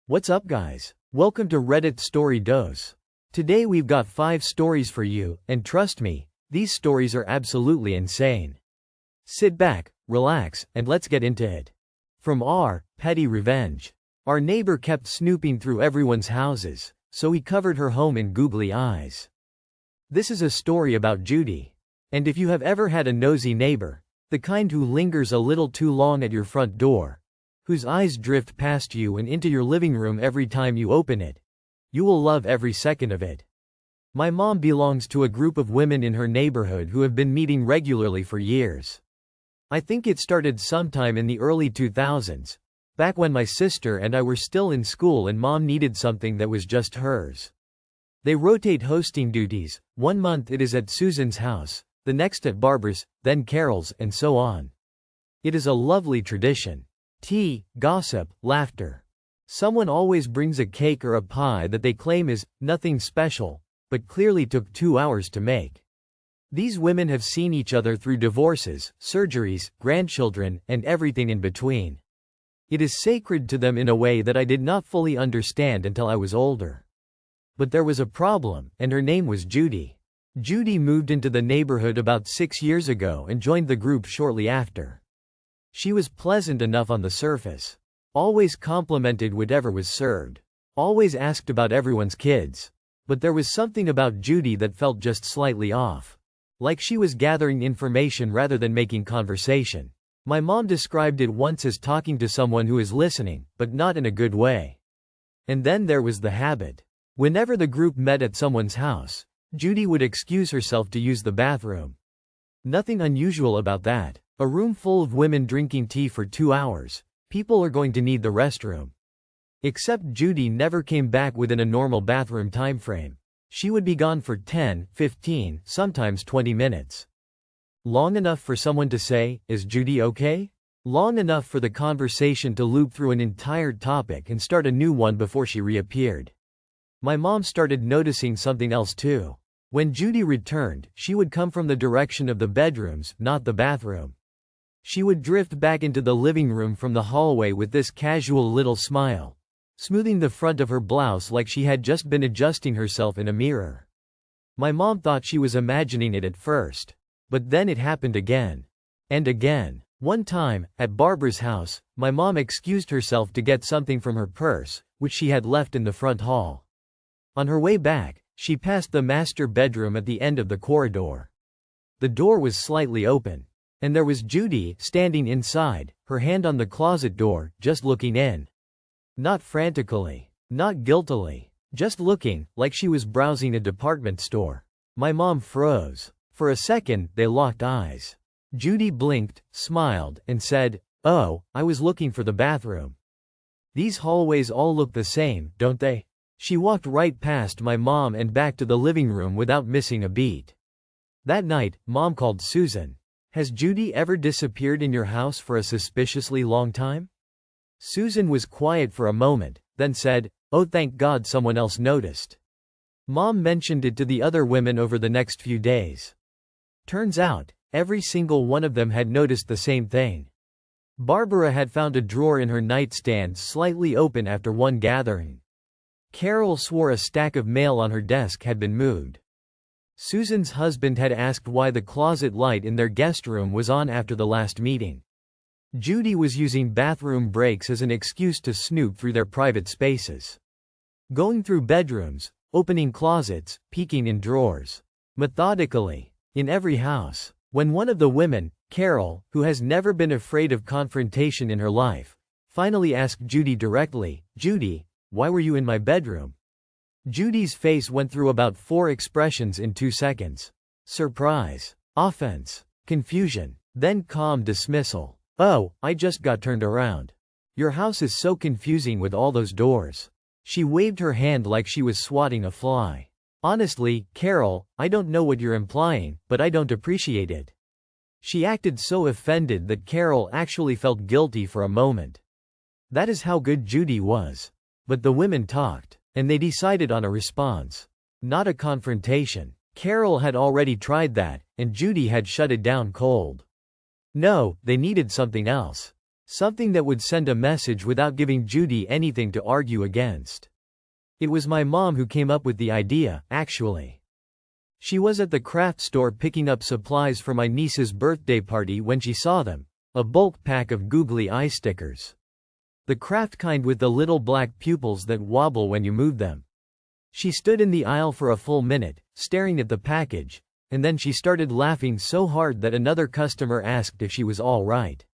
What's up, guys? Welcome to Reddit Story Dose. Today we've got 5 stories for you, and trust me, these stories are absolutely insane. Sit back, relax, and let's get into it. From R. Petty Revenge. Our neighbor kept snooping through everyone's houses, so he covered her home in googly eyes. This is a story about Judy. And if you have ever had a nosy neighbor, the kind who lingers a little too long at your front door, whose eyes drift past you and into your living room every time you open it, you will love every second of it. My mom belongs to a group of women in her neighborhood who have been meeting regularly for years. I think it started sometime in the early 2000s, back when my sister and I were still in school and mom needed something that was just hers. They rotate hosting duties. One month it is at Susan's house, the next at Barbara's, then Carol's, and so on. It is a lovely tradition. Tea, gossip, laughter. Someone always brings a cake or a pie that they claim is nothing special, but clearly took 2 hours to make. These women have seen each other through divorces, surgeries, grandchildren, and everything in between. It is sacred to them in a way that I did not fully understand until I was older. But there was a problem, and her name was Judy. Judy moved into the neighborhood about 6 years ago and joined the group shortly after. She was pleasant enough on the surface. Always complimented whatever was served. Always asked about everyone's kids. But there was something about Judy that felt just slightly off. Like she was gathering information rather than making conversation. My mom described it once as talking to someone who is listening, but not in a good way. And then there was the habit. Whenever the group met at someone's house, Judy would excuse herself to use the bathroom. Nothing unusual about that. A room full of women drinking tea for 2 hours. People are going to need the restroom. Except Judy never came back within a normal bathroom time frame. She would be gone for 10, 15, sometimes 20 minutes. Long enough for someone to say, "Is Judy okay?" Long enough for the conversation to loop through an entire topic and start a new one before she reappeared. My mom started noticing something else too. When Judy returned, she would come from the direction of the bedrooms, not the bathroom. She would drift back into the living room from the hallway with this casual little smile, smoothing the front of her blouse like she had just been adjusting herself in a mirror. My mom thought she was imagining it at first. But then it happened again. And again. One time, at Barbara's house, my mom excused herself to get something from her purse, which she had left in the front hall. On her way back, she passed the master bedroom at the end of the corridor. The door was slightly open. And there was Judy, standing inside, her hand on the closet door, just looking in. Not frantically. Not guiltily. Just looking, like she was browsing a department store. My mom froze. For a second, they locked eyes. Judy blinked, smiled, and said, "Oh, I was looking for the bathroom. These hallways all look the same, don't they?" She walked right past my mom and back to the living room without missing a beat. That night, Mom called Susan. "Has Judy ever disappeared in your house for a suspiciously long time?" Susan was quiet for a moment, then said, "Oh, thank God someone else noticed." Mom mentioned it to the other women over the next few days. Turns out, every single one of them had noticed the same thing. Barbara had found a drawer in her nightstand slightly open after one gathering. Carol swore a stack of mail on her desk had been moved. Susan's husband had asked why the closet light in their guest room was on after the last meeting. Judy was using bathroom breaks as an excuse to snoop through their private spaces. Going through bedrooms, opening closets, peeking in drawers. Methodically. In every house. When one of the women, Carol, who has never been afraid of confrontation in her life, finally asked Judy directly, "Judy, why were you in my bedroom?" Judy's face went through about 4 expressions in 2 seconds. Surprise. Offense. Confusion. Then calm dismissal. "Oh, I just got turned around. Your house is so confusing with all those doors." She waved her hand like she was swatting a fly. "Honestly, Carol, I don't know what you're implying, but I don't appreciate it." She acted so offended that Carol actually felt guilty for a moment. That is how good Judy was. But the women talked. And they decided on a response. Not a confrontation. Carol had already tried that, and Judy had shut it down cold. No, they needed something else. Something that would send a message without giving Judy anything to argue against. It was my mom who came up with the idea, actually. She was at the craft store picking up supplies for my niece's birthday party when she saw them, a bulk pack of Googly eye stickers. The craft kind with the little black pupils that wobble when you move them. She stood in the aisle for a full minute, staring at the package, and then she started laughing so hard that another customer asked if she was all right.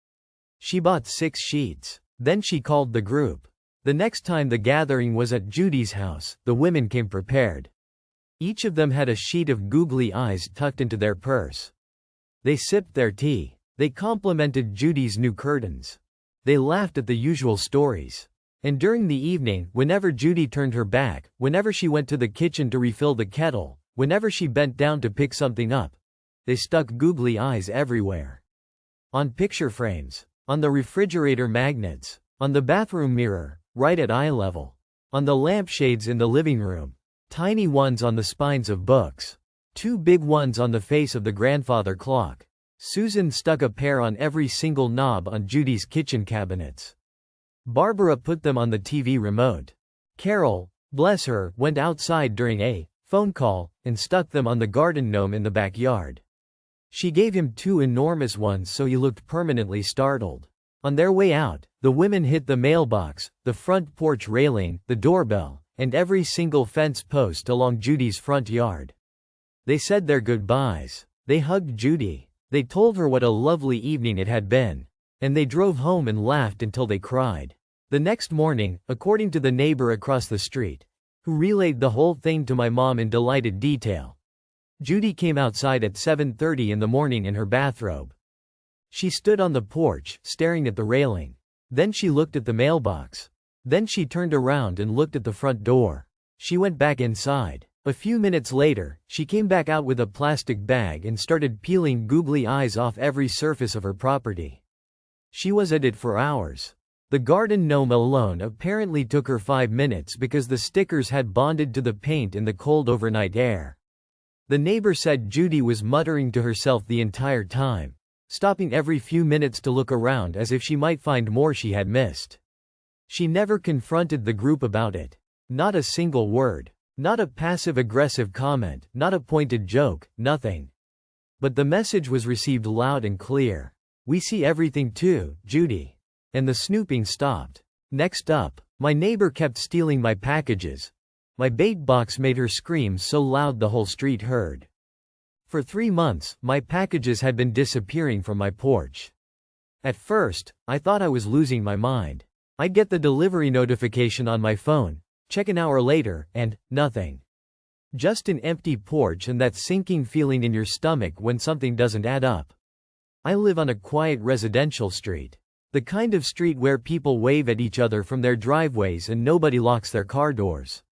She bought 6 sheets. Then she called the group. The next time the gathering was at Judy's house, the women came prepared. Each of them had a sheet of Googly eyes tucked into their purse. They sipped their tea. They complimented Judy's new curtains. They laughed at the usual stories. And during the evening, whenever Judy turned her back, whenever she went to the kitchen to refill the kettle, whenever she bent down to pick something up, they stuck Googly eyes everywhere. On picture frames, on the refrigerator magnets, on the bathroom mirror, right at eye level, on the lampshades in the living room, tiny ones on the spines of books, 2 big ones on the face of the grandfather clock. Susan stuck a pair on every single knob on Judy's kitchen cabinets. Barbara put them on the TV remote. Carol, bless her, went outside during a phone call and stuck them on the garden gnome in the backyard. She gave him 2 enormous ones so he looked permanently startled. On their way out, the women hit the mailbox, the front porch railing, the doorbell, and every single fence post along Judy's front yard. They said their goodbyes. They hugged Judy. They told her what a lovely evening it had been. And they drove home and laughed until they cried. The next morning, according to the neighbor across the street, who relayed the whole thing to my mom in delighted detail, Judy came outside at 7:30 in the morning in her bathrobe. She stood on the porch, staring at the railing. Then she looked at the mailbox. Then she turned around and looked at the front door. She went back inside. A few minutes later, she came back out with a plastic bag and started peeling Googly eyes off every surface of her property. She was at it for hours. The garden gnome alone apparently took her 5 minutes because the stickers had bonded to the paint in the cold overnight air. The neighbor said Judy was muttering to herself the entire time, stopping every few minutes to look around as if she might find more she had missed. She never confronted the group about it. Not a single word. Not a passive-aggressive comment, not a pointed joke, nothing. But the message was received loud and clear. We see everything too, Judy. And the snooping stopped. Next up, my neighbor kept stealing my packages. My bait box made her scream so loud the whole street heard. For 3 months, my packages had been disappearing from my porch. At first, I thought I was losing my mind. I'd get the delivery notification on my phone, check an hour later, and nothing. Just an empty porch and that sinking feeling in your stomach when something doesn't add up. I live on a quiet residential street. The kind of street where people wave at each other from their driveways and nobody locks their car doors.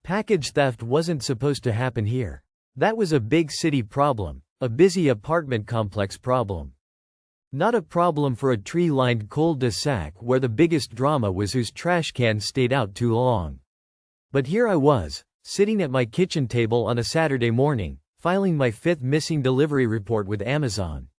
Package theft wasn't supposed to happen here. That was a big city problem, a busy apartment complex problem. Not a problem for a tree-lined cul-de-sac where the biggest drama was whose trash can stayed out too long. But here I was, sitting at my kitchen table on a Saturday morning, filing my 5th missing delivery report with Amazon.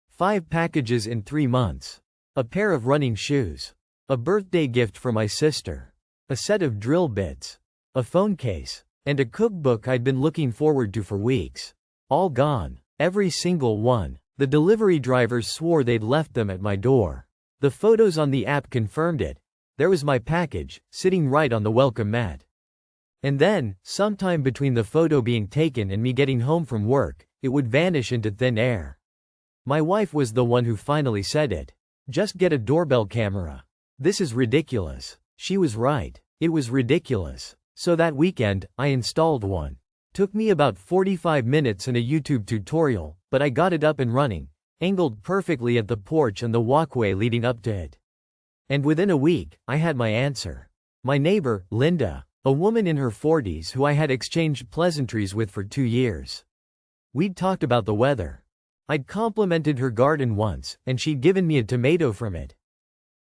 5 packages in 3 months. A pair of running shoes. A birthday gift for my sister. A set of drill bits. A phone case. And a cookbook I'd been looking forward to for weeks. All gone. Every single one. The delivery drivers swore they'd left them at my door. The photos on the app confirmed it. There was my package, sitting right on the welcome mat. And then, sometime between the photo being taken and me getting home from work, it would vanish into thin air. My wife was the one who finally said it. Just get a doorbell camera. This is ridiculous. She was right. It was ridiculous. So that weekend, I installed one. Took me about 45 minutes and a YouTube tutorial, but I got it up and running, angled perfectly at the porch and the walkway leading up to it. And within a week, I had my answer. My neighbor, Linda, a woman in her 40s who I had exchanged pleasantries with for 2 years. We'd talked about the weather. I'd complimented her garden once, and she'd given me a tomato from it.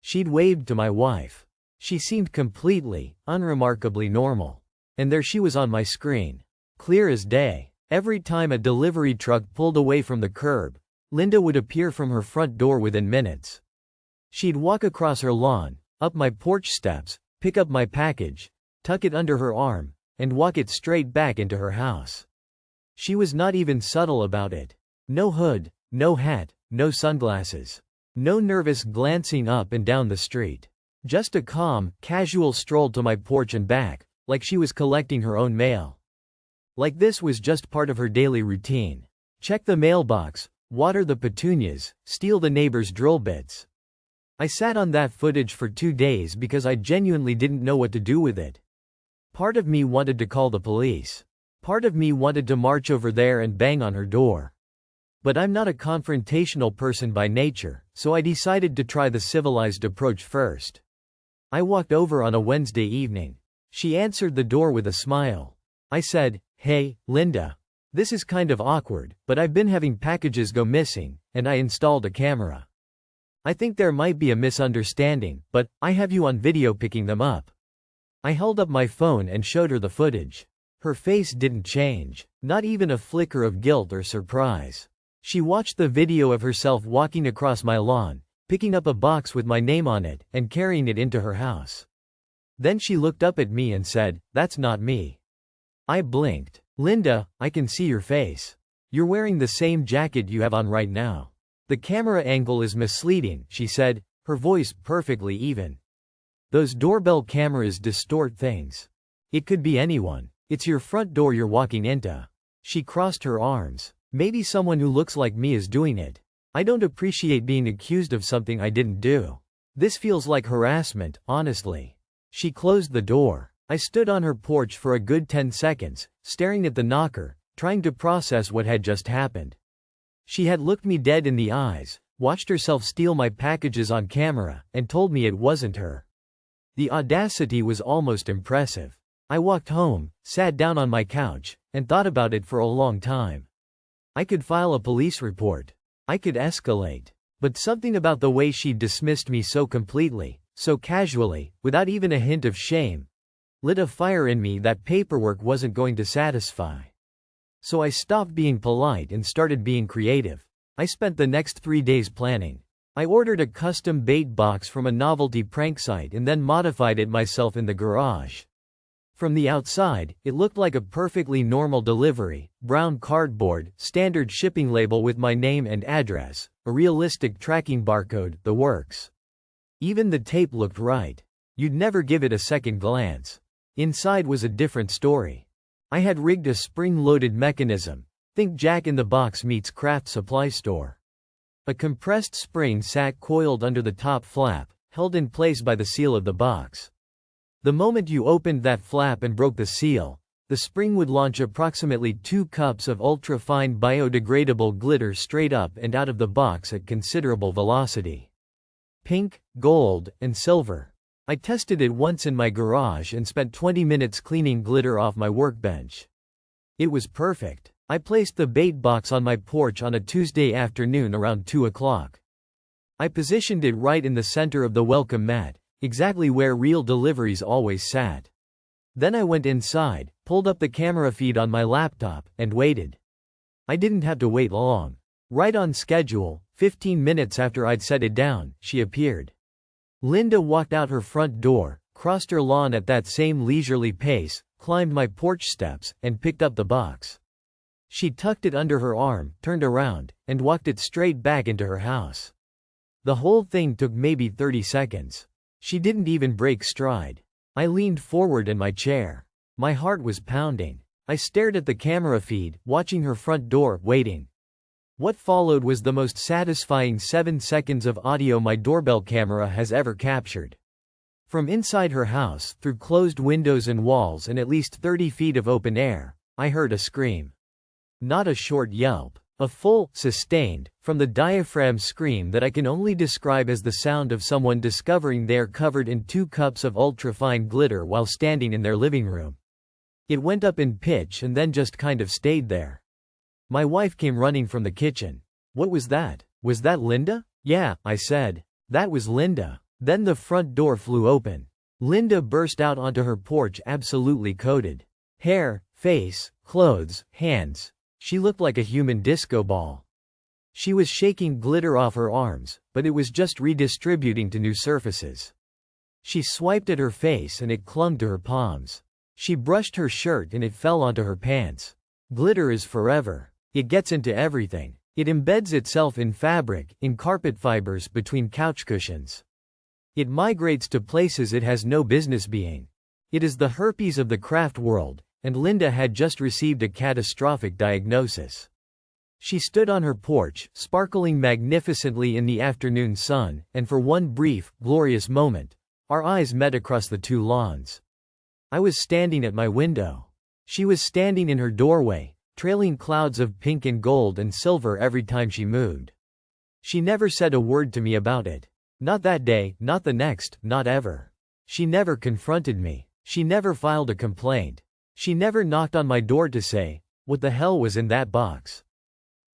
She'd waved to my wife. She seemed completely, unremarkably normal. And there she was on my screen. Clear as day. Every time a delivery truck pulled away from the curb, Linda would appear from her front door within minutes. She'd walk across her lawn, up my porch steps, pick up my package, tuck it under her arm, and walk it straight back into her house. She was not even subtle about it. No hood, no hat, no sunglasses. No nervous glancing up and down the street. Just a calm, casual stroll to my porch and back, like she was collecting her own mail. Like this was just part of her daily routine. Check the mailbox, water the petunias, steal the neighbor's drill bits. I sat on that footage for 2 days because I genuinely didn't know what to do with it. Part of me wanted to call the police. Part of me wanted to march over there and bang on her door. But I'm not a confrontational person by nature, so I decided to try the civilized approach first. I walked over on a Wednesday evening. She answered the door with a smile. I said, "Hey, Linda. This is kind of awkward, but I've been having packages go missing, and I installed a camera. I think there might be a misunderstanding, but I have you on video picking them up." I held up my phone and showed her the footage. Her face didn't change, not even a flicker of guilt or surprise. She watched the video of herself walking across my lawn, picking up a box with my name on it, and carrying it into her house. Then she looked up at me and said, "That's not me." I blinked. "Linda, I can see your face. You're wearing the same jacket you have on right now. The camera angle is misleading," she said, her voice perfectly even. "Those doorbell cameras distort things. It could be anyone. It's your front door you're walking into." She crossed her arms. "Maybe someone who looks like me is doing it. I don't appreciate being accused of something I didn't do. This feels like harassment, honestly." She closed the door. I stood on her porch for a good 10 seconds, staring at the knocker, trying to process what had just happened. She had looked me dead in the eyes, watched herself steal my packages on camera, and told me it wasn't her. The audacity was almost impressive. I walked home, sat down on my couch, and thought about it for a long time. I could file a police report. I could escalate. But something about the way she dismissed me so completely, so casually, without even a hint of shame, lit a fire in me that paperwork wasn't going to satisfy. So I stopped being polite and started being creative. I spent the next 3 days planning. I ordered a custom bait box from a novelty prank site and then modified it myself in the garage. From the outside, it looked like a perfectly normal delivery: brown cardboard, standard shipping label with my name and address, a realistic tracking barcode, the works. Even the tape looked right. You'd never give it a second glance. Inside was a different story. I had rigged a spring-loaded mechanism. Think Jack in the Box meets craft supply store. A compressed spring sat coiled under the top flap, held in place by the seal of the box. The moment you opened that flap and broke the seal, the spring would launch approximately 2 cups of ultra-fine biodegradable glitter straight up and out of the box at considerable velocity. Pink, gold, and silver. I tested it once in my garage and spent 20 minutes cleaning glitter off my workbench. It was perfect. I placed the bait box on my porch on a Tuesday afternoon around 2 o'clock. I positioned it right in the center of the welcome mat, exactly where real deliveries always sat. Then I went inside, pulled up the camera feed on my laptop, and waited. I didn't have to wait long. Right on schedule, 15 minutes after I'd set it down, she appeared. Linda walked out her front door, crossed her lawn at that same leisurely pace, climbed my porch steps, and picked up the box. She tucked it under her arm, turned around, and walked it straight back into her house. The whole thing took maybe 30 seconds. She didn't even break stride. I leaned forward in my chair. My heart was pounding. I stared at the camera feed, watching her front door, waiting. What followed was the most satisfying 7 seconds of audio my doorbell camera has ever captured. From inside her house, through closed windows and walls and at least 30 feet of open air, I heard a scream. Not a short yelp. A full, sustained, from the diaphragm scream that I can only describe as the sound of someone discovering they're covered in 2 cups of ultrafine glitter while standing in their living room. It went up in pitch and then just kind of stayed there. My wife came running from the kitchen. "What was that? Was that Linda?" "Yeah," I said. "That was Linda." Then the front door flew open. Linda burst out onto her porch absolutely coated. Hair, face, clothes, hands. She looked like a human disco ball. She was shaking glitter off her arms, but it was just redistributing to new surfaces. She swiped at her face and it clung to her palms. She brushed her shirt and it fell onto her pants. Glitter is forever. It gets into everything. It embeds itself in fabric, in carpet fibers, between couch cushions. It migrates to places it has no business being. It is the herpes of the craft world, and Linda had just received a catastrophic diagnosis. She stood on her porch, sparkling magnificently in the afternoon sun, and for one brief, glorious moment, our eyes met across the two lawns. I was standing at my window. She was standing in her doorway, trailing clouds of pink and gold and silver every time she moved. She never said a word to me about it. Not that day, not the next, not ever. She never confronted me. She never filed a complaint. She never knocked on my door to say, what the hell was in that box?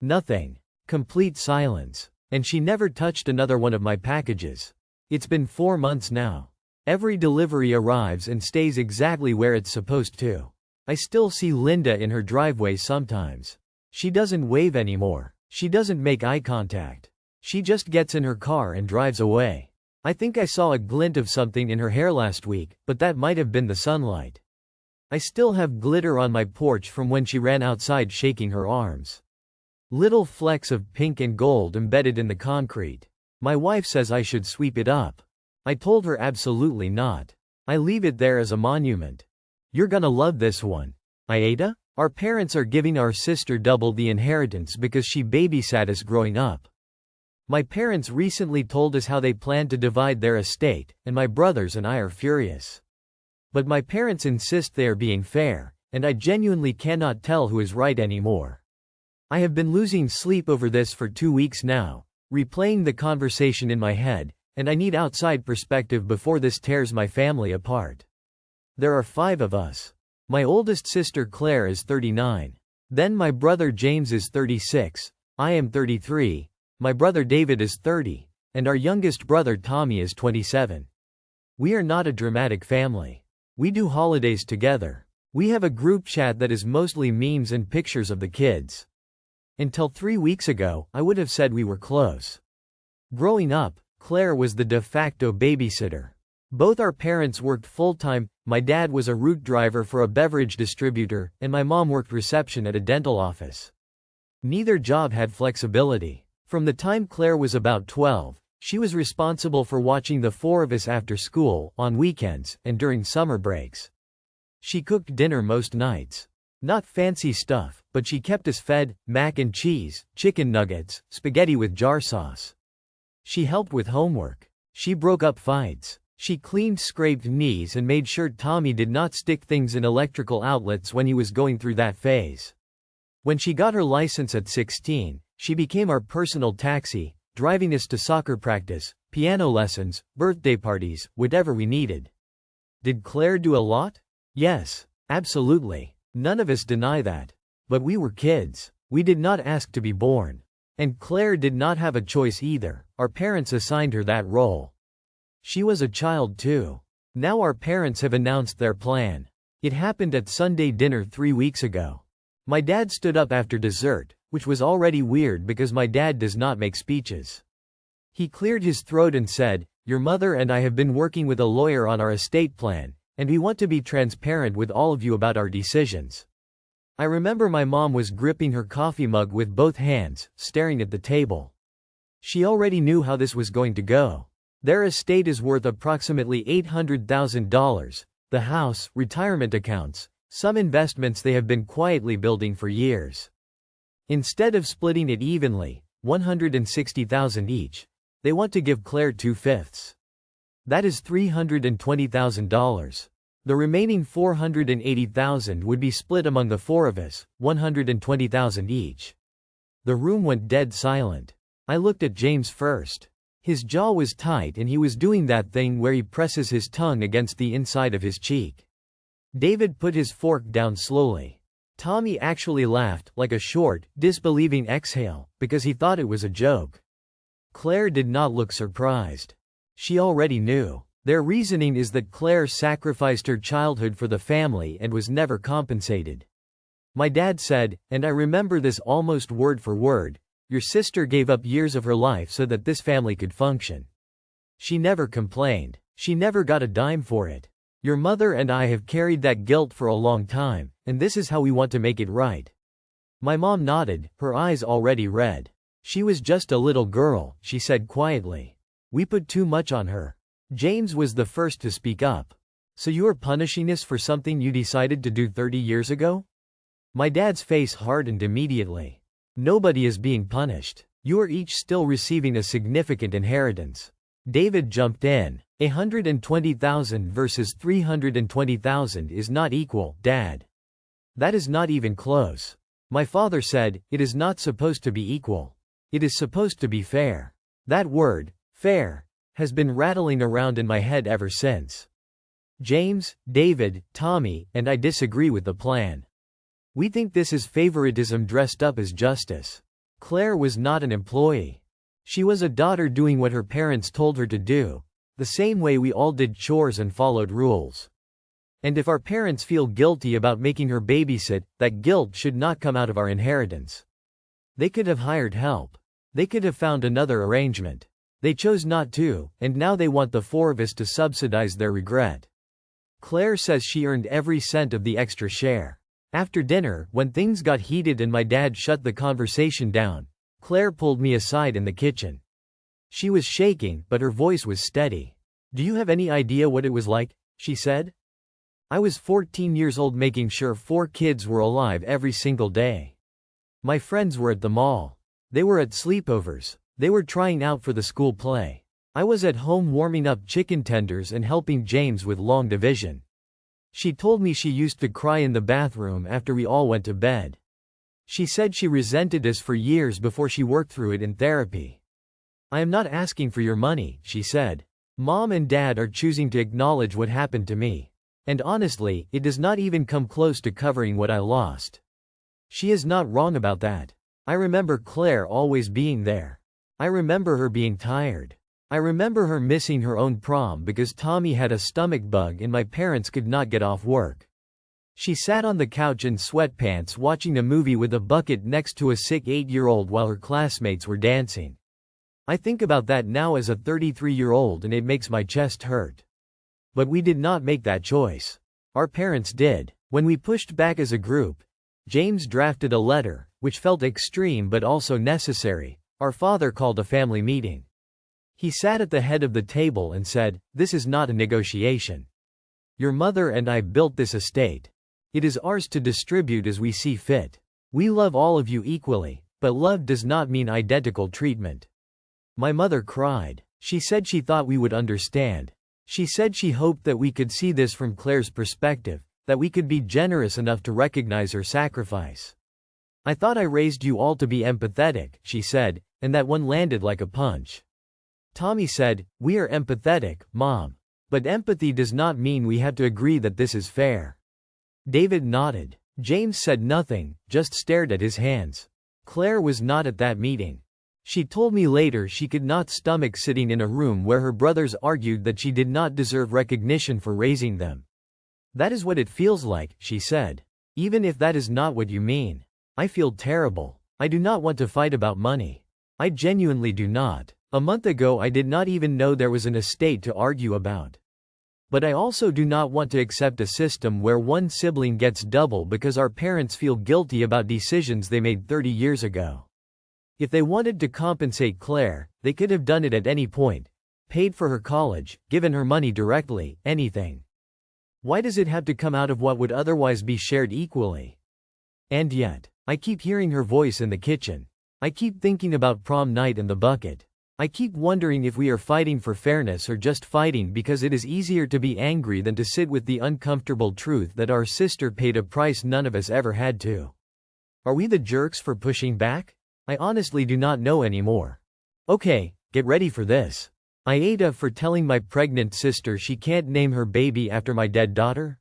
Nothing. Complete silence. And she never touched another one of my packages. It's been 4 months now. Every delivery arrives and stays exactly where it's supposed to. I still see Linda in her driveway sometimes. She doesn't wave anymore. She doesn't make eye contact. She just gets in her car and drives away. I think I saw a glint of something in her hair last week, but that might have been the sunlight. I still have glitter on my porch from when she ran outside shaking her arms. Little flecks of pink and gold embedded in the concrete. My wife says I should sweep it up. I told her absolutely not. I leave it there as a monument. You're gonna love this one. AITA? Our parents are giving our sister double the inheritance because she babysat us growing up. My parents recently told us how they plan to divide their estate, and my brothers and I are furious. But my parents insist they are being fair, and I genuinely cannot tell who is right anymore. I have been losing sleep over this for 2 weeks now, replaying the conversation in my head, and I need outside perspective before this tears my family apart. There are 5 of us. My oldest sister Claire is 39. Then my brother James is 36, I am 33, my brother David is 30, and our youngest brother Tommy is 27. We are not a dramatic family. We do holidays together. We have a group chat that is mostly memes and pictures of the kids. Until 3 weeks ago, I would have said we were close. Growing up, Claire was the de facto babysitter. Both our parents worked full-time. My dad was a route driver for a beverage distributor, and my mom worked reception at a dental office. Neither job had flexibility. From the time Claire was about 12, she was responsible for watching the 4 of us after school, on weekends, and during summer breaks. She cooked dinner most nights. Not fancy stuff, but she kept us fed: mac and cheese, chicken nuggets, spaghetti with jar sauce. She helped with homework. She broke up fights. She cleaned scraped knees and made sure Tommy did not stick things in electrical outlets when he was going through that phase. When she got her license at 16, she became our personal taxi, driving us to soccer practice, piano lessons, birthday parties, whatever we needed. Did Claire do a lot? Yes, absolutely. None of us deny that. But we were kids. We did not ask to be born. And Claire did not have a choice either. Our parents assigned her that role. She was a child too. Now our parents have announced their plan. It happened at Sunday dinner 3 weeks ago. My dad stood up after dessert, which was already weird because my dad does not make speeches. He cleared his throat and said, "Your mother and I have been working with a lawyer on our estate plan, and we want to be transparent with all of you about our decisions." I remember my mom was gripping her coffee mug with both hands, staring at the table. She already knew how this was going to go. Their estate is worth approximately $800,000, the house, retirement accounts, some investments they have been quietly building for years. Instead of splitting it evenly, $160,000 each, they want to give Claire 2/5. That is $320,000. The remaining $480,000 would be split among the 4 of us, $120,000 each. The room went dead silent. I looked at James first. His jaw was tight and he was doing that thing where he presses his tongue against the inside of his cheek. David put his fork down slowly. Tommy actually laughed, like a short, disbelieving exhale, because he thought it was a joke. Claire did not look surprised. She already knew. Their reasoning is that Claire sacrificed her childhood for the family and was never compensated. My dad said, and I remember this almost word for word, Your sister gave up years of her life so that this family could function. She never complained. She never got a dime for it. Your mother and I have carried that guilt for a long time, and this is how we want to make it right." My mom nodded, her eyes already red. "She was just a little girl," she said quietly. "We put too much on her." James was the first to speak up. "So you are punishing us for something you decided to do 30 years ago?" My dad's face hardened immediately. "Nobody is being punished. You are each still receiving a significant inheritance." David jumped in. 120,000 versus 320,000 is not equal, Dad. That is not even close. My father said, it is not supposed to be equal. It is supposed to be fair. That word, fair, has been rattling around in my head ever since. James, David, Tommy, and I disagree with the plan. We think this is favoritism dressed up as justice. Claire was not an employee. She was a daughter doing what her parents told her to do, the same way we all did chores and followed rules. And if our parents feel guilty about making her babysit, that guilt should not come out of our inheritance. They could have hired help. They could have found another arrangement. They chose not to, and now they want the four of us to subsidize their regret. Claire says she earned every cent of the extra share. After dinner, when things got heated and my dad shut the conversation down, Claire pulled me aside in the kitchen. She was shaking, but her voice was steady. "Do you have any idea what it was like?" she said. "I was 14 years old making sure 4 kids were alive every single day. My friends were at the mall. They were at sleepovers. They were trying out for the school play. I was at home warming up chicken tenders and helping James with long division." She told me she used to cry in the bathroom after we all went to bed. She said she resented us for years before she worked through it in therapy. "I am not asking for your money," she said. "Mom and Dad are choosing to acknowledge what happened to me. And honestly, it does not even come close to covering what I lost." She is not wrong about that. I remember Claire always being there. I remember her being tired. I remember her missing her own prom because Tommy had a stomach bug and my parents could not get off work. She sat on the couch in sweatpants watching a movie with a bucket next to a sick 8-year-old while her classmates were dancing. I think about that now as a 33-year-old and it makes my chest hurt. But we did not make that choice. Our parents did. When we pushed back as a group, James drafted a letter, which felt extreme but also necessary. Our father called a family meeting. He sat at the head of the table and said, "This is not a negotiation. Your mother and I built this estate. It is ours to distribute as we see fit. We love all of you equally, but love does not mean identical treatment." My mother cried. She said she thought we would understand. She said she hoped that we could see this from Claire's perspective, that we could be generous enough to recognize her sacrifice. "I thought I raised you all to be empathetic," she said, and that one landed like a punch. Tommy said, "We are empathetic, Mom. But empathy does not mean we have to agree that this is fair." David nodded. James said nothing, just stared at his hands. Claire was not at that meeting. She told me later she could not stomach sitting in a room where her brothers argued that she did not deserve recognition for raising them. "That is what it feels like," she said. "Even if that is not what you mean. I feel terrible. I do not want to fight about money. I genuinely do not. A month ago I did not even know there was an estate to argue about. But I also do not want to accept a system where one sibling gets double because our parents feel guilty about decisions they made 30 years ago. If they wanted to compensate Claire, they could have done it at any point. Paid for her college, given her money directly, anything. Why does it have to come out of what would otherwise be shared equally? And yet, I keep hearing her voice in the kitchen. I keep thinking about prom night and the bucket. I keep wondering if we are fighting for fairness or just fighting because it is easier to be angry than to sit with the uncomfortable truth that our sister paid a price none of us ever had to. Are we the jerks for pushing back? I honestly do not know anymore. Okay, get ready for this. AITA for telling my pregnant sister she can't name her baby after my dead daughter?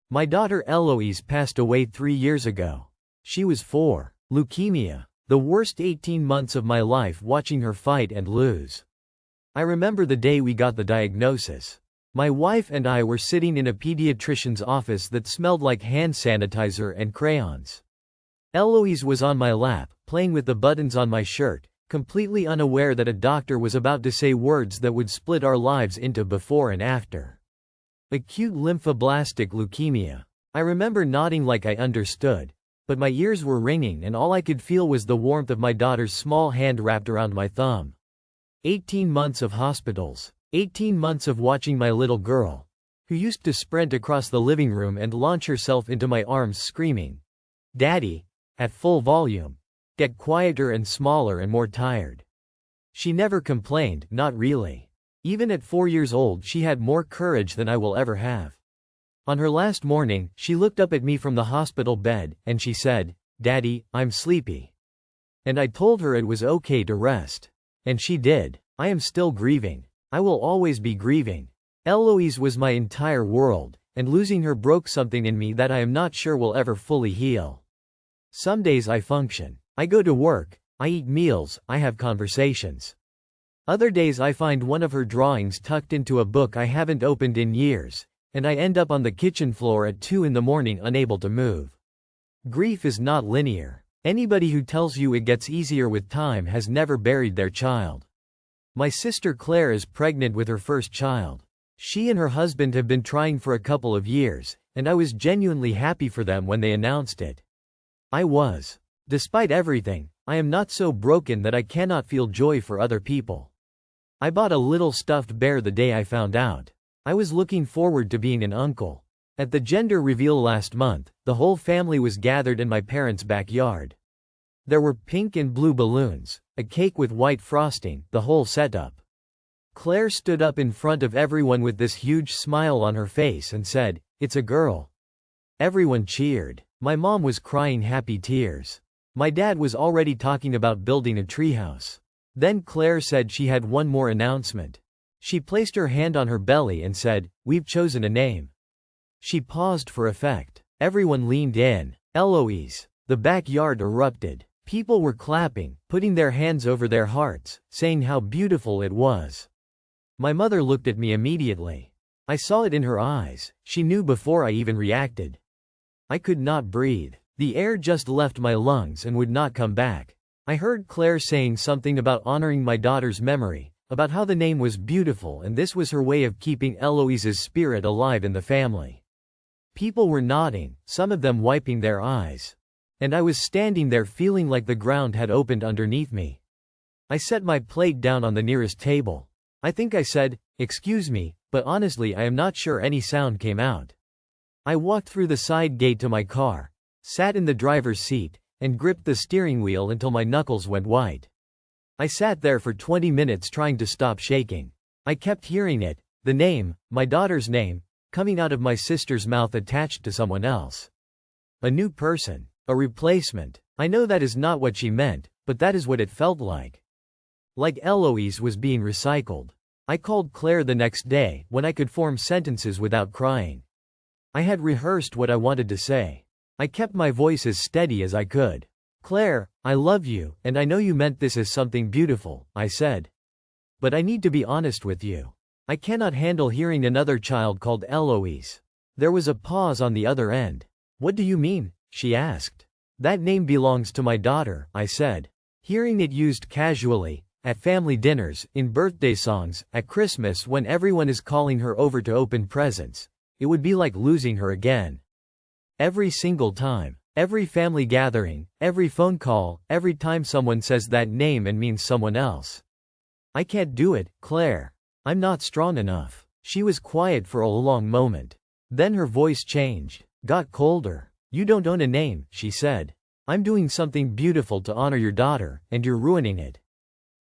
My daughter Eloise passed away 3 years ago. She was 4. Leukemia. The worst 18 months of my life watching her fight and lose. I remember the day we got the diagnosis. My wife and I were sitting in a pediatrician's office that smelled like hand sanitizer and crayons. Eloise was on my lap, playing with the buttons on my shirt, completely unaware that a doctor was about to say words that would split our lives into before and after. Acute lymphoblastic leukemia. I remember nodding like I understood, but my ears were ringing and all I could feel was the warmth of my daughter's small hand wrapped around my thumb. 18 months of hospitals. 18 months of watching my little girl, who used to sprint across the living room and launch herself into my arms screaming, "Daddy," at full volume, get quieter and smaller and more tired. She never complained, not really. Even at 4 years old she had more courage than I will ever have. On her last morning, she looked up at me from the hospital bed, and she said, "Daddy, I'm sleepy." And I told her it was okay to rest. And she did. I am still grieving. I will always be grieving. Eloise was my entire world, and losing her broke something in me that I am not sure will ever fully heal. Some days I function. I go to work, I eat meals, I have conversations. Other days I find one of her drawings tucked into a book I haven't opened in years, and I end up on the kitchen floor at 2 in the morning unable to move. Grief is not linear. Anybody who tells you it gets easier with time has never buried their child. My sister Claire is pregnant with her first child. She and her husband have been trying for a couple of years, and I was genuinely happy for them when they announced it. I was. Despite everything, I am not so broken that I cannot feel joy for other people. I bought a little stuffed bear the day I found out. I was looking forward to being an uncle. At the gender reveal last month, the whole family was gathered in my parents' backyard. There were pink and blue balloons, a cake with white frosting, the whole setup. Claire stood up in front of everyone with this huge smile on her face and said, "It's a girl." Everyone cheered. My mom was crying happy tears. My dad was already talking about building a treehouse. Then Claire said she had one more announcement. She placed her hand on her belly and said, "We've chosen a name." She paused for effect. Everyone leaned in. Eloise. The backyard erupted. People were clapping, putting their hands over their hearts, saying how beautiful it was. My mother looked at me immediately. I saw it in her eyes. She knew before I even reacted. I could not breathe. The air just left my lungs and would not come back. I heard Claire saying something about honoring my daughter's memory, about how the name was beautiful and this was her way of keeping Eloise's spirit alive in the family. People were nodding, some of them wiping their eyes. And I was standing there feeling like the ground had opened underneath me. I set my plate down on the nearest table. I think I said, "Excuse me," but honestly I am not sure any sound came out. I walked through the side gate to my car, sat in the driver's seat, and gripped the steering wheel until my knuckles went white. I sat there for 20 minutes trying to stop shaking. I kept hearing it, the name, my daughter's name, coming out of my sister's mouth attached to someone else. A new person, a replacement. I know that is not what she meant, but that is what it felt like. Like Eloise was being recycled. I called Claire the next day, when I could form sentences without crying. I had rehearsed what I wanted to say. I kept my voice as steady as I could. "Claire, I love you, and I know you meant this as something beautiful," I said. "But I need to be honest with you. I cannot handle hearing another child called Eloise." There was a pause on the other end. "What do you mean?" she asked. "That name belongs to my daughter," I said. Hearing it used casually, at family dinners, in birthday songs, at Christmas when everyone is calling her over to open presents, it would be like losing her again. Every single time. Every family gathering, every phone call, every time someone says that name and means someone else. "I can't do it, Claire. I'm not strong enough." She was quiet for a long moment. Then her voice changed, got colder. "You don't own a name," she said. "I'm doing something beautiful to honor your daughter, and you're ruining it.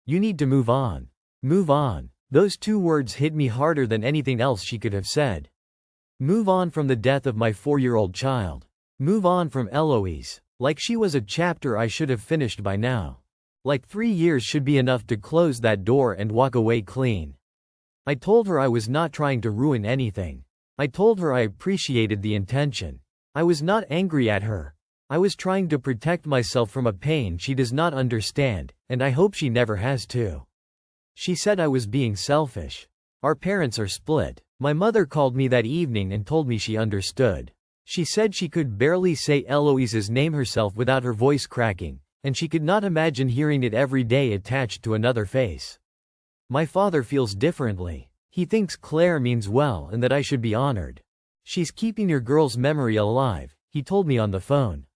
You need to move on." Move on. Those 2 words hit me harder than anything else she could have said. Move on from the death of my 4-year-old child. Move on from Eloise. Like she was a chapter I should have finished by now. Like 3 years should be enough to close that door and walk away clean. I told her I was not trying to ruin anything. I told her I appreciated the intention. I was not angry at her. I was trying to protect myself from a pain she does not understand, and I hope she never has to. She said I was being selfish. Our parents are split. My mother called me that evening and told me she understood. She said she could barely say Eloise's name herself without her voice cracking, and she could not imagine hearing it every day attached to another face. My father feels differently. He thinks Claire means well and that I should be honored. She's keeping your girl's memory alive, he told me on the phone.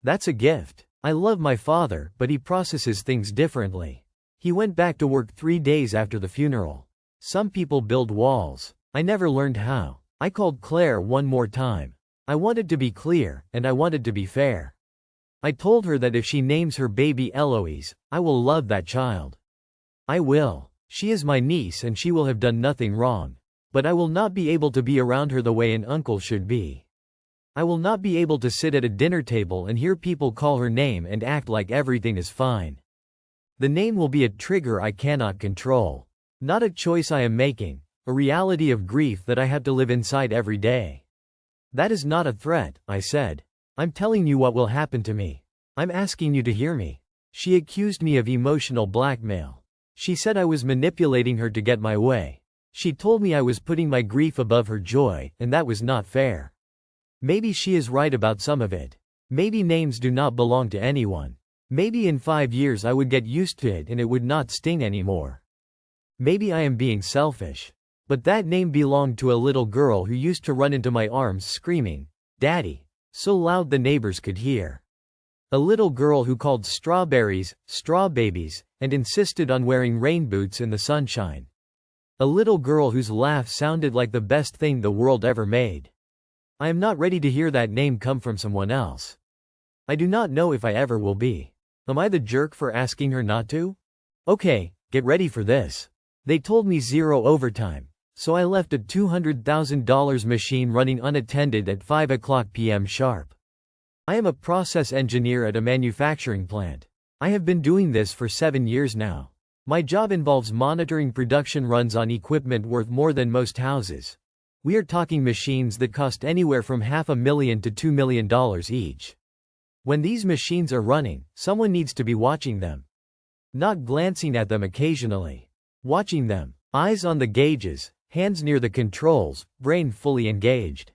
That's a gift. I love my father, but he processes things differently. He went back to work 3 days after the funeral. Some people build walls. I never learned how. I called Claire one more time. I wanted to be clear, and I wanted to be fair. I told her that if she names her baby Eloise, I will love that child. I will. She is my niece and she will have done nothing wrong. But I will not be able to be around her the way an uncle should be. I will not be able to sit at a dinner table and hear people call her name and act like everything is fine. The name will be a trigger I cannot control. Not a choice I am making, a reality of grief that I have to live inside every day. That is not a threat, I said. I'm telling you what will happen to me. I'm asking you to hear me. She accused me of emotional blackmail. She said I was manipulating her to get my way. She told me I was putting my grief above her joy, and that was not fair. Maybe she is right about some of it. Maybe names do not belong to anyone. Maybe in 5 years I would get used to it and it would not sting anymore. Maybe I am being selfish. But that name belonged to a little girl who used to run into my arms screaming, "Daddy," so loud the neighbors could hear. A little girl who called strawberries, straw babies, and insisted on wearing rain boots in the sunshine. A little girl whose laugh sounded like the best thing the world ever made. I am not ready to hear that name come from someone else. I do not know if I ever will be. Am I the jerk for asking her not to? Okay, get ready for this. They told me 0 overtime, so I left a $200,000 machine running unattended at 5 p.m. sharp. I am a process engineer at a manufacturing plant. I have been doing this for 7 years now. My job involves monitoring production runs on equipment worth more than most houses. We are talking machines that cost anywhere from $500,000 to $2 million each. When these machines are running, someone needs to be watching them. Not glancing at them occasionally. Watching them. Eyes on the gauges, hands near the controls, brain fully engaged.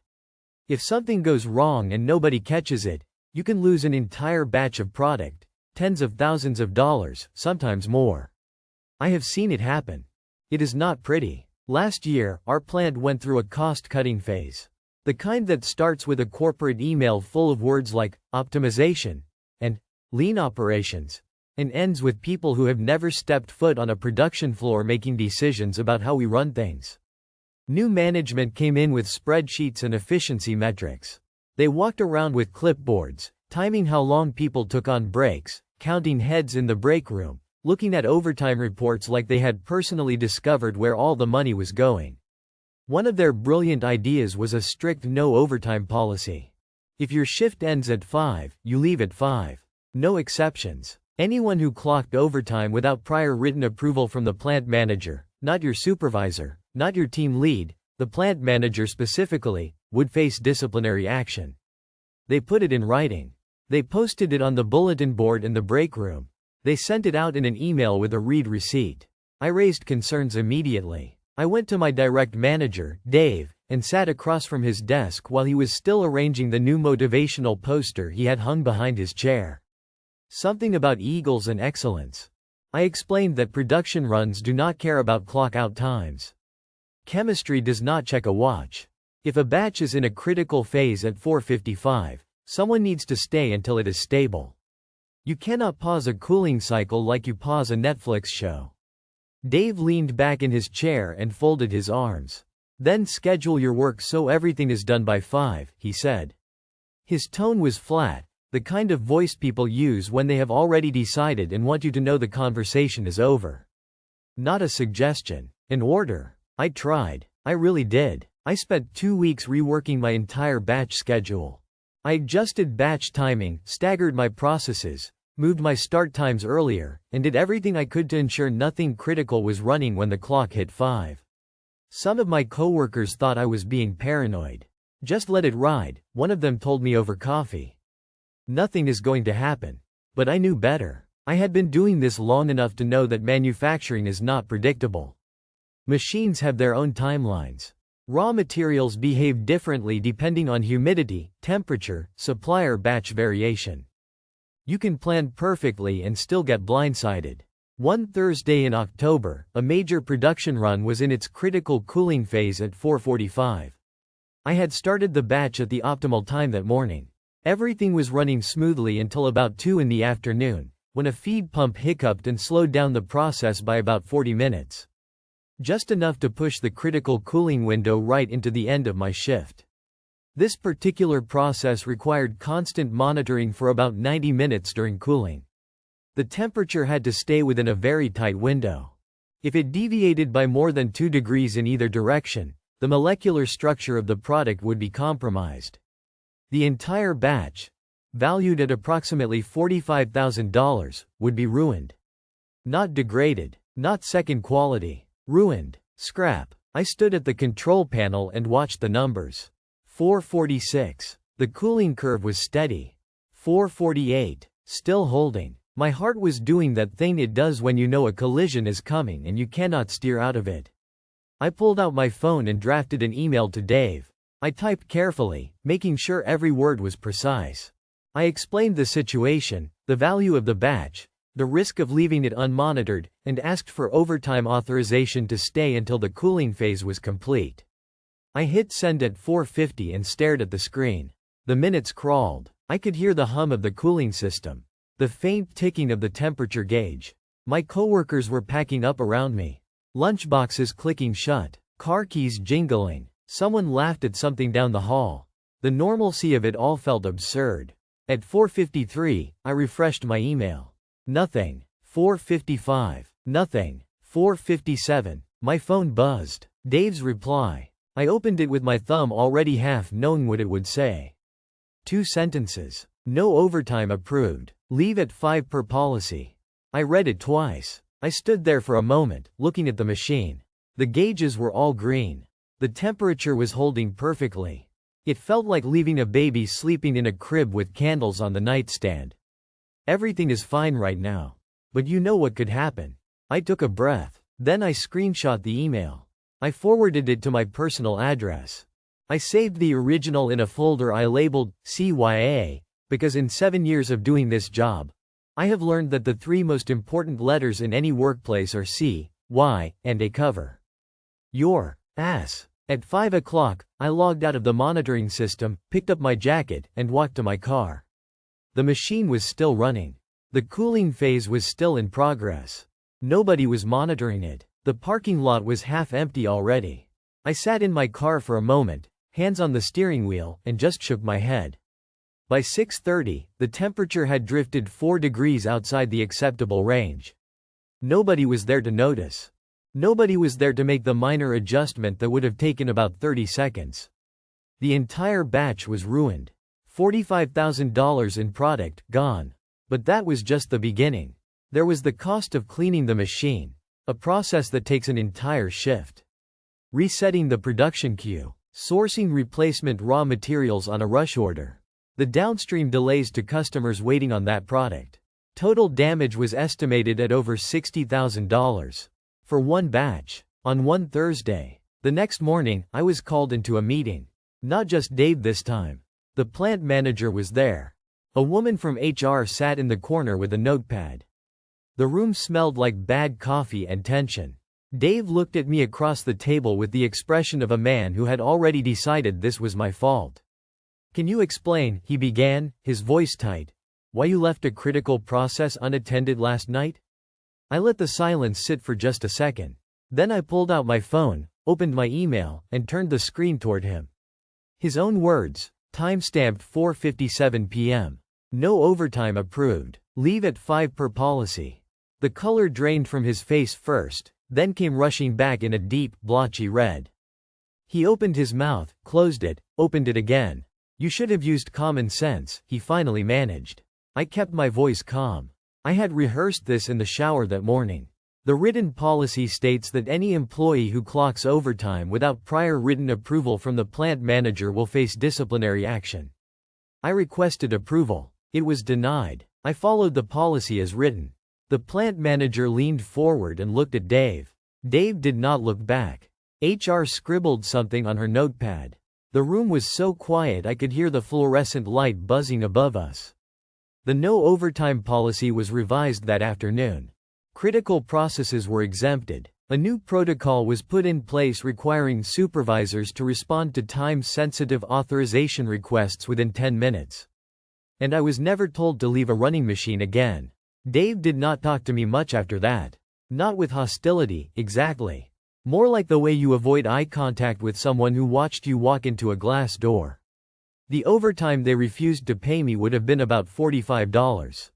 If something goes wrong and nobody catches it, you can lose an entire batch of product, tens of thousands of dollars, sometimes more. I have seen it happen. It is not pretty. Last year, our plant went through a cost-cutting phase. The kind that starts with a corporate email full of words like optimization and lean operations, and ends with people who have never stepped foot on a production floor making decisions about how we run things. New management came in with spreadsheets and efficiency metrics. They walked around with clipboards, timing how long people took on breaks, counting heads in the break room, looking at overtime reports like they had personally discovered where all the money was going. One of their brilliant ideas was a strict no overtime policy. If your shift ends at 5, you leave at 5. No exceptions. Anyone who clocked overtime without prior written approval from the plant manager, not your supervisor, not your team lead, the plant manager specifically, would face disciplinary action. They put it in writing. They posted it on the bulletin board in the break room. They sent it out in an email with a read receipt. I raised concerns immediately. I went to my direct manager, Dave, and sat across from his desk while he was still arranging the new motivational poster he had hung behind his chair. Something about eagles and excellence. I explained that production runs do not care about clock-out times. Chemistry does not check a watch. If a batch is in a critical phase at 4:55, someone needs to stay until it is stable. You cannot pause a cooling cycle like you pause a Netflix show. Dave leaned back in his chair and folded his arms. Then schedule your work so everything is done by 5, he said. His tone was flat, the kind of voice people use when they have already decided and want you to know the conversation is over. Not a suggestion, an order. I tried. I really did. I spent 2 weeks reworking my entire batch schedule. I adjusted batch timing, staggered my processes, moved my start times earlier, and did everything I could to ensure nothing critical was running when the clock hit 5. Some of my coworkers thought I was being paranoid. Just let it ride, one of them told me over coffee. Nothing is going to happen. But I knew better. I had been doing this long enough to know that manufacturing is not predictable. Machines have their own timelines. Raw materials behave differently depending on humidity, temperature, supplier batch variation. You can plan perfectly and still get blindsided. One Thursday in October, a major production run was in its critical cooling phase at 4:45. I had started the batch at the optimal time that morning. Everything was running smoothly until about 2 in the afternoon, when a feed pump hiccuped and slowed down the process by about 40 minutes. Just enough to push the critical cooling window right into the end of my shift. This particular process required constant monitoring for about 90 minutes during cooling. The temperature had to stay within a very tight window. If it deviated by more than 2 degrees in either direction, the molecular structure of the product would be compromised. The entire batch, valued at approximately $45,000, would be ruined. Not degraded, not second quality, ruined, scrap. I stood at the control panel and watched the numbers. 446. The cooling curve was steady. 448. Still holding. My heart was doing that thing it does when you know a collision is coming and you cannot steer out of it. I pulled out my phone and drafted an email to Dave. I typed carefully, making sure every word was precise. I explained the situation, the value of the batch, the risk of leaving it unmonitored, and asked for overtime authorization to stay until the cooling phase was complete. I hit send at 4:50 and stared at the screen. The minutes crawled. I could hear the hum of the cooling system, the faint ticking of the temperature gauge. My coworkers were packing up around me. Lunchboxes clicking shut, car keys jingling. Someone laughed at something down the hall. The normalcy of it all felt absurd. At 4:53, I refreshed my email. Nothing. 4:55. Nothing. 4:57. My phone buzzed. Dave's reply. I opened it with my thumb already half knowing what it would say. 2 sentences. No overtime approved. Leave at 5 per policy. I read it twice. I stood there for a moment, looking at the machine. The gauges were all green. The temperature was holding perfectly. It felt like leaving a baby sleeping in a crib with candles on the nightstand. Everything is fine right now. But you know what could happen. I took a breath. Then I screenshot the email. I forwarded it to my personal address. I saved the original in a folder I labeled CYA, because in 7 years of doing this job, I have learned that the 3 most important letters in any workplace are C, Y, and A. Cover your ass. At 5 o'clock, I logged out of the monitoring system, picked up my jacket, and walked to my car. The machine was still running. The cooling phase was still in progress. Nobody was monitoring it. The parking lot was half empty already. I sat in my car for a moment, hands on the steering wheel, and just shook my head. By 6:30, the temperature had drifted 4 degrees outside the acceptable range. Nobody was there to notice. Nobody was there to make the minor adjustment that would have taken about 30 seconds. The entire batch was ruined. $45,000 in product gone. But that was just the beginning. There was the cost of cleaning the machine, a process that takes an entire shift. Resetting the production queue, sourcing replacement raw materials on a rush order. The downstream delays to customers waiting on that product. Total damage was estimated at over $60,000. For one batch. On one Thursday. The next morning, I was called into a meeting. Not just Dave this time. The plant manager was there. A woman from HR sat in the corner with a notepad. The room smelled like bad coffee and tension. Dave looked at me across the table with the expression of a man who had already decided this was my fault. "Can you explain," he began, his voice tight, "why you left a critical process unattended last night?" I let the silence sit for just a second. Then I pulled out my phone, opened my email, and turned the screen toward him. His own words, timestamped 4:57 p.m. No overtime approved. Leave at 5 per policy. The color drained from his face first, then came rushing back in a deep, blotchy red. He opened his mouth, closed it, opened it again. "You should have used common sense," he finally managed. I kept my voice calm. I had rehearsed this in the shower that morning. The written policy states that any employee who clocks overtime without prior written approval from the plant manager will face disciplinary action. I requested approval. It was denied. I followed the policy as written. The plant manager leaned forward and looked at Dave. Dave did not look back. HR scribbled something on her notepad. The room was so quiet I could hear the fluorescent light buzzing above us. The no overtime policy was revised that afternoon. Critical processes were exempted. A new protocol was put in place requiring supervisors to respond to time-sensitive authorization requests within 10 minutes. And I was never told to leave a running machine again. Dave did not talk to me much after that. Not with hostility, exactly. More like the way you avoid eye contact with someone who watched you walk into a glass door. The overtime they refused to pay me would have been about $45.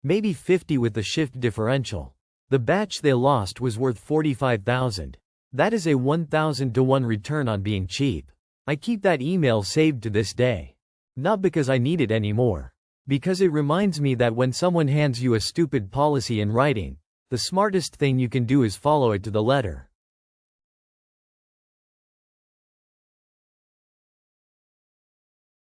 Maybe $50 with the shift differential. The batch they lost was worth $45,000. That is a 1,000 to 1 return on being cheap. I keep that email saved to this day. Not because I need it anymore. Because it reminds me that when someone hands you a stupid policy in writing, the smartest thing you can do is follow it to the letter.